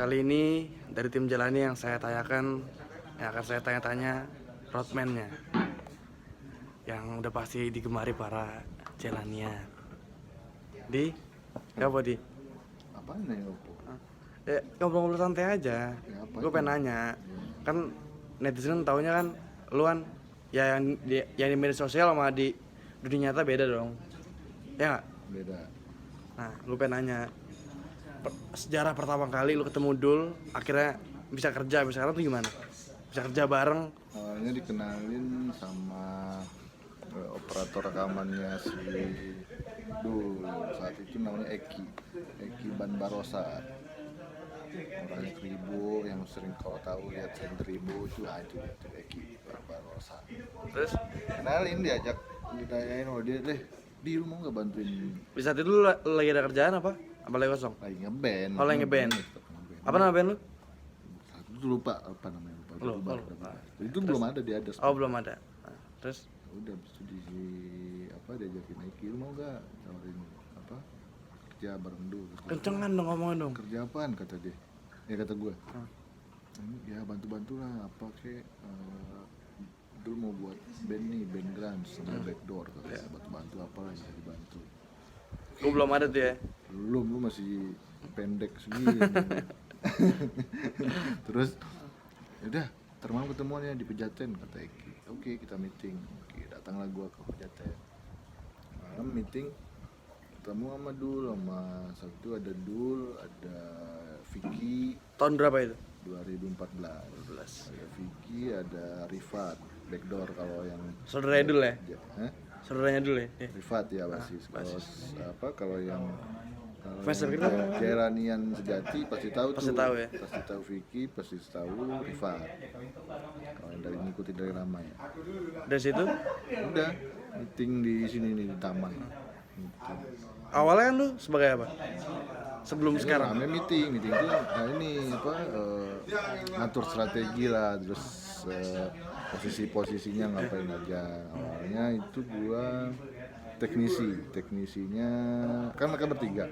Kali ini dari tim Jalani yang saya tanyakan, yang akan saya tanya-tanya roadman-nya yang udah pasti digemari para Jalania. Di, apa di? Apaan nih Oppo? Ngobrol-ngobrol santai aja. apa Gue pengen nanya, kan netizen taunya kan lu kan ya yang di media sosial sama di dunia nyata beda dong. Ya nggak? Beda. Nah, lu pengen nanya sejarah pertama kali lu ketemu Dul, akhirnya bisa kerja sekarang tuh gimana? Bisa kerja bareng? Awalnya dikenalin sama operator rekamannya si Dul. Saat itu namanya Eki Banbarosa. Orang Kribo yang sering kau tahu lihat Kribo itu Eki Banbarosa. Terus Kenalin, ditanyain, oh dia di lu mau nggak bantuin? di saat itu lu lagi ada kerjaan apa? Apa lagi kosong? Lagi ngeband. Oh, lagi ngeband. Apa nama band lu? Saat itu lupa apa namanya, lupa. Itu Terus? belum ada di Adas. Oh, belum ada. Nah, terus Udah habis itu diajakin Eki, lu mau nggak tawarin kerja bareng dulu. kencengan dong ngomongin dong. Kerja apaan kata dia? Ya kata gue, ya bantu lah apa kek, dulu mau buat band grunge sama backdoor, kata ya. Bantu apa lah yang bisa dibantu. Gue belum ada tuh ya. Belum, lu masih pendek segini. Terus udah termalam ketemuannya di Pejaten, kata Eki. Oke, kita meeting. Oke, datanglah gua ke Pejaten. Malam meeting ketemu sama Dul, sama satu ada Dul, ada Vicky. Tahun berapa itu? 2014. Ada Vicky, ada Rifat, backdoor kalau yang Saudaranya Dul ya? Hah? Saudaranya Dul ya? Rifat ya basis. Kalau yang Faster kita Jalanian sejati pasti tahu pasti tuh. tahu ya. Pasti tahu Vicky, pasti tahu Rifat. Kalau yang dari ngikutin dari nama ya. dari situ. Udah meeting di sini nih di taman. Awalnya kan lu sebagai apa? Sebelum sekarang. Rame meeting itu ngatur strategi lah, terus posisinya ngapain aja. Awalnya itu gua teknisinya kan mereka bertiga.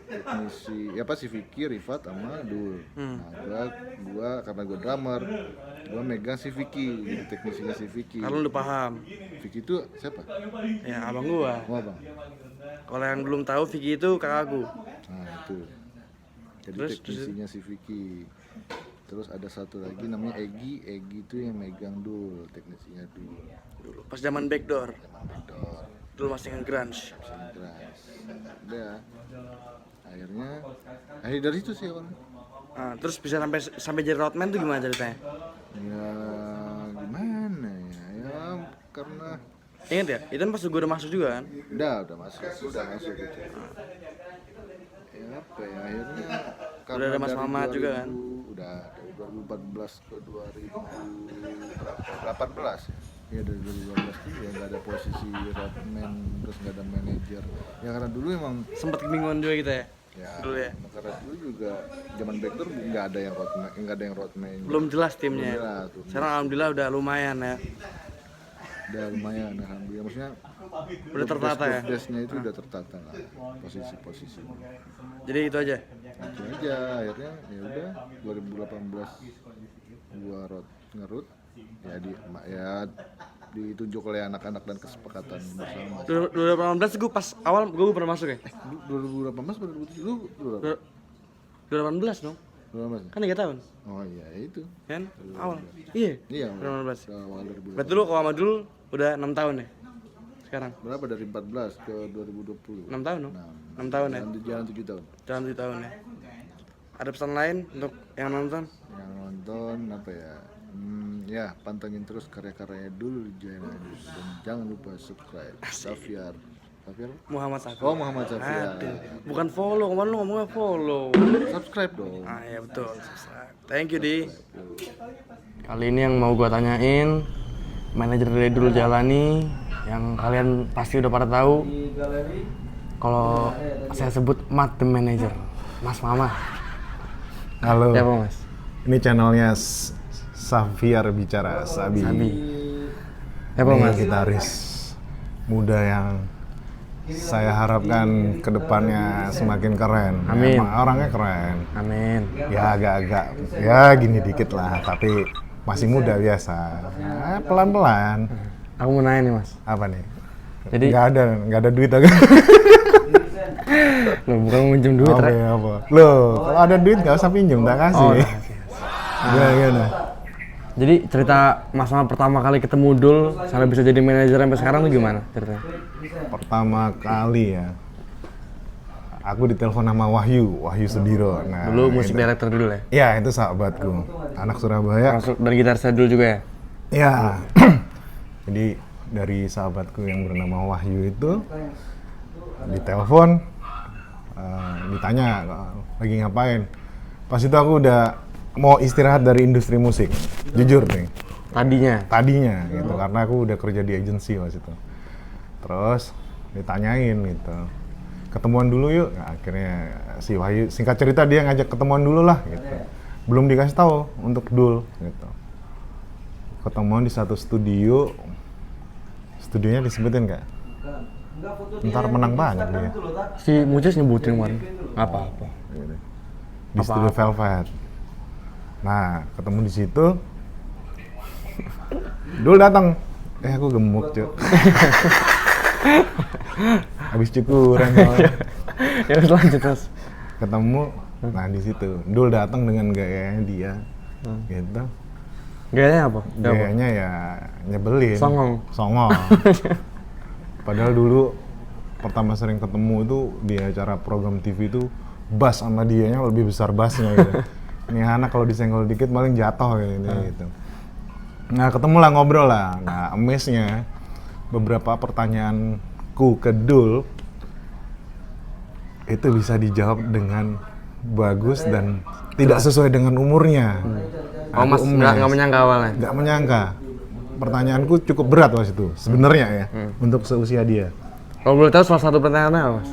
Teknisi si Vicky, Rifat sama Dul. Nah, gua karena gua drummer, gua megang si Vicky, jadi teknisinya si Vicky. Kalau lu paham. Vicky itu siapa? Ya abang gua. Oh, abang. Kalau yang belum tahu Vicky itu kakakku. Nah, itu. Jadi Terus, teknisinya si Vicky. Terus ada satu lagi namanya Egi itu yang megang Dul, teknisinya Dul. Dulu pas zaman backdoor. Backdoor. Dulu masih nge-grunge. Udah. Akhirnya dari itu sih awalnya. Nah, terus bisa sampai jadi roadman tuh gimana ceritanya? Ya gimana ya? Ya karena Ingat ya, itu kan pas gue udah masuk juga kan? udah masuk gitu. Ya apa ya, akhirnya Udah ada Mas Mamat juga kan? Udah dari 2014 ke 2018 ya, dari 2012 tuh ya nggak ada posisi roadman, terus nggak ada manajer ya, karena dulu emang Sempet kebingungan juga kita ya? Dulu ya? karena dulu juga zaman backdoor nggak ada yang roadman, Belum jelas timnya. Belum jelas, tuh. Sekarang alhamdulillah udah lumayan ya. Udah lumayan alhamdulillah, maksudnya Udah tertata ya? Desk-nya itu udah tertata lah, posisi-posisi Jadi itu aja. itu aja. Akhirnya ya udah 2018 gua ngerut ya ditunjuk oleh anak-anak dan kesepakatan bersama. 2018 gue pas awal gue pernah masuk ya? 2018 atau 2017 lu berapa? 2018 dong. 2018. Kan 3 tahun. Oh iya itu. Kan? Awal. Iya. Iya. 2018. Awal 2018. Berarti lu kalau sama dulu udah 6 tahun ya? Sekarang? Berapa dari 14 ke 2020? 6 tahun dong? 6 tahun ya? Jalan 7 tahun. Jalan 7 tahun ya. Ada pesan lain untuk yang nonton? Yang nonton apa ya? Ya pantengin terus karya-karyanya dulu di Jalan dan jangan lupa subscribe. Safiar Muhammad Safi. Oh, Muhammad Safiar. Aduh, bukan follow, kemarin lu ngomongnya follow. Subscribe dong. Ah ya betul. Thank you Di. Kali ini yang mau gua tanyain manajer dari Dul Jalani yang kalian pasti udah pada tahu. Kalau saya sebut Mat the Manager, Mas Mama. Halo. Ya Mas. Ini channelnya Safiar bicara Sabi. Sabi. Ya Mas. Gitaris muda yang Saya harapkan kedepannya semakin keren. Amin. Emang orangnya keren. Amin. Ya agak-agak, ya gini dikit lah, tapi masih muda biasa. Nah, pelan-pelan. Aku mau nanya nih Mas. Apa nih? Jadi Nggak ada duit aku. lo bukan mau minjem duit, Oke, Rek. apa? Loh, kalau ada duit nggak usah pinjem, tak kasih. Oh, tak kasih. Gimana? Jadi cerita Mas Mamat pertama kali ketemu Dul sampai bisa jadi manajer sampai sekarang tuh gimana ceritanya? Pertama kali ya, aku ditelepon sama Wahyu Sudiro. Nah, Dulu musik itu- director dulu ya? Ya, itu sahabatku, anak Surabaya. Masuk dan gitar saya dulu juga ya? Ya, jadi dari sahabatku yang bernama Wahyu itu ditelepon, ditanya lagi ngapain. Pas itu aku udah mau istirahat dari industri musik, jujur nih. Tadinya gitu, karena aku udah kerja di agensi waktu itu. Terus ditanyain gitu, ketemuan dulu yuk. Nah, akhirnya si Wahyu, singkat cerita dia ngajak ketemuan dulu lah gitu. Belum dikasih tahu untuk Dul gitu. Ketemuan di satu studio, studionya disebutin nggak? Ntar menang banyak dia. Si Mucis nyebutin kemarin. Apa-apa. Gitu. Di studio Velvet. Nah, ketemu di situ. Dul datang. Aku gemuk, Cuk. Habis cukuran soalnya. Ya udah lanjut Mas. Ketemu. Nah, di situ Dul datang dengan gayanya dia. Gitu. Gayanya apa? Gayanya ya nyebelin. Songong. Padahal dulu pertama sering ketemu itu di acara program TV itu bass sama dianya lebih besar bassnya gitu. Ini anak kalau disenggol dikit paling jatuh gitu. Nah, ketemulah ngobrol lah. Nah, amaze-nya beberapa pertanyaanku ke Dul itu bisa dijawab dengan bagus dan tidak sesuai dengan umurnya. Oh Mas, nggak menyangka awalnya? Nggak menyangka. Pertanyaanku cukup berat waktu itu, sebenarnya ya, untuk seusia dia. Kalau boleh tahu salah satu pertanyaannya apa Mas?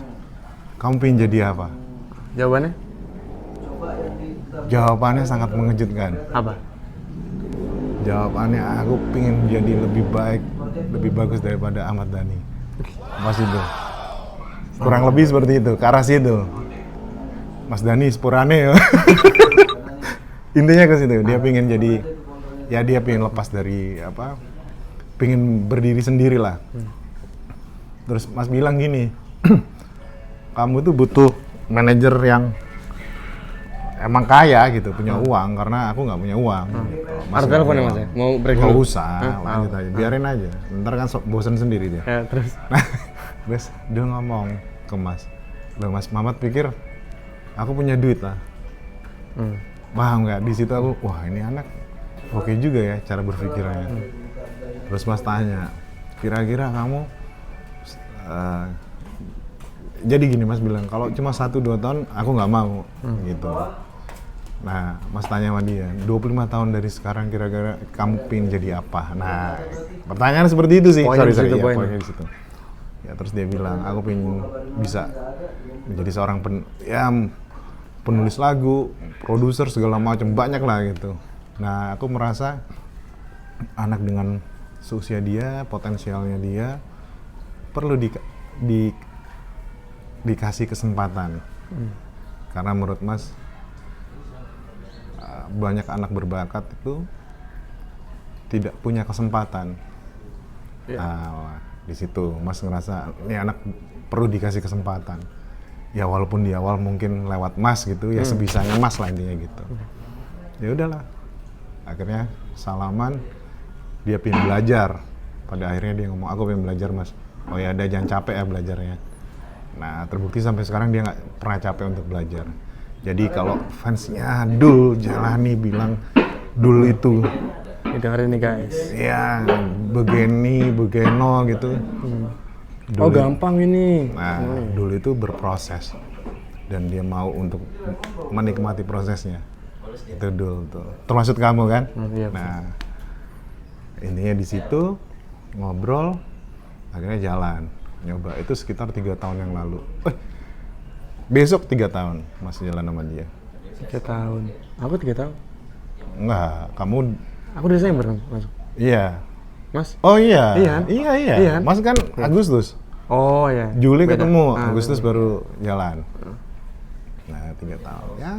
Kamu pengen jadi apa? Jawabannya? Jawabannya sangat mengejutkan. Apa? Jawabannya aku pengen jadi lebih baik, lebih bagus daripada Ahmad Dhani. Mas itu. Kurang lebih seperti itu, ke arah situ. Mas Dhani sepurane ya. Intinya ke situ, dia pengen jadi, ya dia pengen lepas dari apa, pengen berdiri sendiri lah. Terus Mas bilang gini, kamu tuh butuh manajer yang emang kaya gitu, punya uang, karena aku nggak punya uang. Ada telepon ya Mas ya? Mau break Nggak dulu? usah, lanjut aja, biarin aja. Ntar kan bosan sendiri dia. Ya, terus? Terus dia ngomong ke Mas, loh Mas Mamat pikir aku punya duit lah. Paham nggak? Di situ aku, wah ini anak oke juga ya cara berpikirnya. Terus Mas tanya, kira-kira kamu jadi gini, Mas bilang kalau cuma 1-2 tahun aku nggak mau gitu. Nah, Mas tanya sama dia, 25 tahun dari sekarang kira-kira kamu pengen jadi apa? Nah, pertanyaan seperti itu sih. Poinnya di situ, Ya, poinnya. poinnya di situ. Ya, terus dia bilang, aku pengen bisa menjadi seorang penulis lagu, produser segala macam, banyak lah gitu. Nah, aku merasa anak dengan seusia dia, potensialnya dia perlu dikasih kesempatan. Karena menurut Mas banyak anak berbakat itu tidak punya kesempatan. Nah, di situ Mas ngerasa ini anak perlu dikasih kesempatan. Ya walaupun di awal mungkin lewat Mas gitu, ya sebisanya Mas lah intinya gitu. Ya udahlah. Akhirnya salaman, dia pengen belajar. Pada akhirnya dia ngomong, aku pengen belajar Mas. Oh ya ada, jangan capek ya belajarnya. Nah, terbukti sampai sekarang dia nggak pernah capek untuk belajar. Jadi kalau fansnya Dul Jalani bilang Dul itu Dengerin nih guys. ya begeno gitu. Oh gampang ini. Nah, Dul itu berproses dan dia mau untuk menikmati prosesnya. Itu Dul tuh. Termasuk kamu kan? Iya. Nah, intinya di situ ngobrol, akhirnya jalan. Nyoba itu sekitar 3 tahun yang lalu. Besok 3 tahun masih jalan sama dia. 3 tahun. Aku 3 tahun. Enggak, kamu Aku Desember kan masuk. iya. Mas? Oh iya. Iya. Iya. Iya. Mas kan Agustus. Oh ya. Juli Beda. ketemu, Ah, Agustus baru jalan. Nah 3 tahun ya.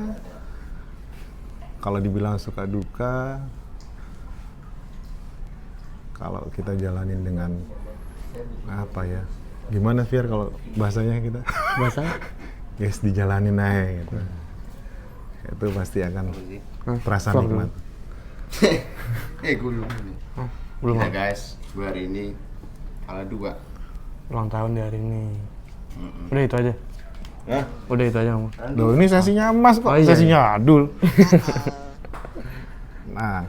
Kalau dibilang suka duka, kalau kita jalanin dengan apa ya? Gimana Fir kalau bahasanya kita? Bahasa? Yes, dijalanin aja gitu. Itu pasti akan terasa vlog nikmat. Gue belum nih. Belum. Ya guys, gue hari ini ala 2. Ulang tahun di hari ini. Udah itu aja. Hah? Udah itu aja kamu. Loh, ini sesinya Mas kok, Oh, iya, sesinya Adul. Nah,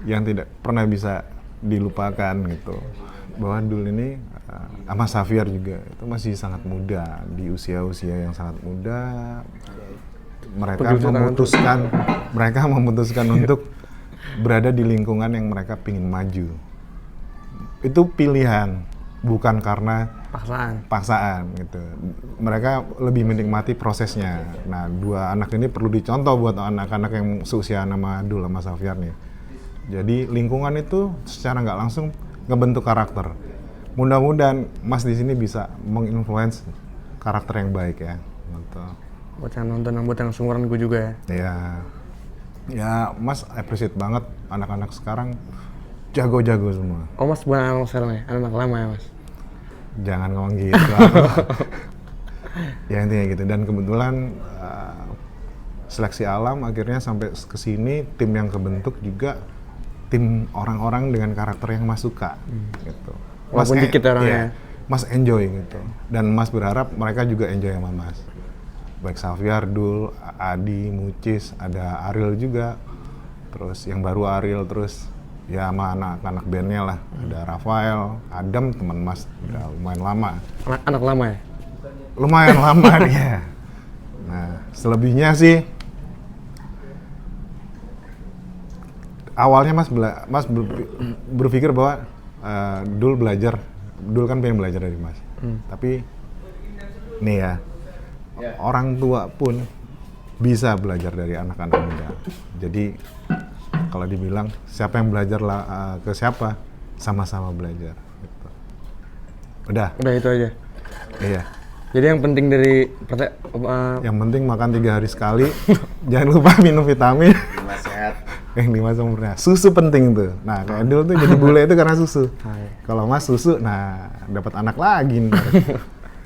yang tidak pernah bisa dilupakan gitu, bahwa Dul ini sama Xavier juga itu masih sangat muda, di usia-usia yang sangat muda. Mereka memutuskan untuk berada di lingkungan yang mereka pingin maju. Itu pilihan, bukan karena paksaan gitu. Mereka lebih menikmati prosesnya. Nah, 2 anak ini perlu dicontoh buat anak-anak yang seusia nama Dul sama Xavier nih. Jadi lingkungan itu secara nggak langsung ngebentuk karakter. Mudah-mudahan Mas di sini bisa menginfluence karakter yang baik ya. Gitu. Buat yang nonton, buat yang seumuran gue juga ya. Ya Mas appreciate banget anak-anak sekarang jago-jago semua. Oh Mas bukan anak sekarang ya, anak lama ya Mas? Jangan ngomong gitu. Ya intinya gitu. Dan kebetulan seleksi alam akhirnya sampai ke sini, tim yang kebentuk juga tim orang-orang dengan karakter yang Mas suka gitu. Walaupun dikit orangnya. Mas enjoy gitu. Dan Mas berharap mereka juga enjoy sama Mas. Baik Xavier, Dul, Adi, Mucis, ada Ariel juga. Terus yang baru Ariel, terus ya sama anak-anak bandnya lah. Ada Rafael, Adam, teman Mas udah lumayan lama. Anak lama ya? Lumayan lama dia. Nah, selebihnya sih awalnya Mas berpikir bahwa Dul kan pengen belajar dari Mas. Tapi nih ya, orang tua pun bisa belajar dari anak-anak muda. Jadi kalau dibilang siapa yang belajar ke siapa, sama-sama belajar. Gitu. Udah itu aja. Iya. Jadi yang penting dari Yang penting makan 3 hari sekali. Jangan lupa minum vitamin. 5 sehat. Yang 5 sempurna. Susu penting tuh. Nah, kayak Dul tuh jadi bule itu karena susu. Kalau Mas susu, nah dapat anak lagi nih.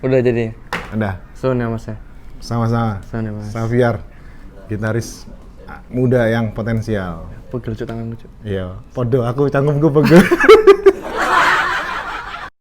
Udah jadi. Udah. Soon ya Mas ya. Sama-sama. Soon ya Mas. Xavier, gitaris muda yang potensial. Pegel tangan lucu. Iya. Podo aku canggungku pegel.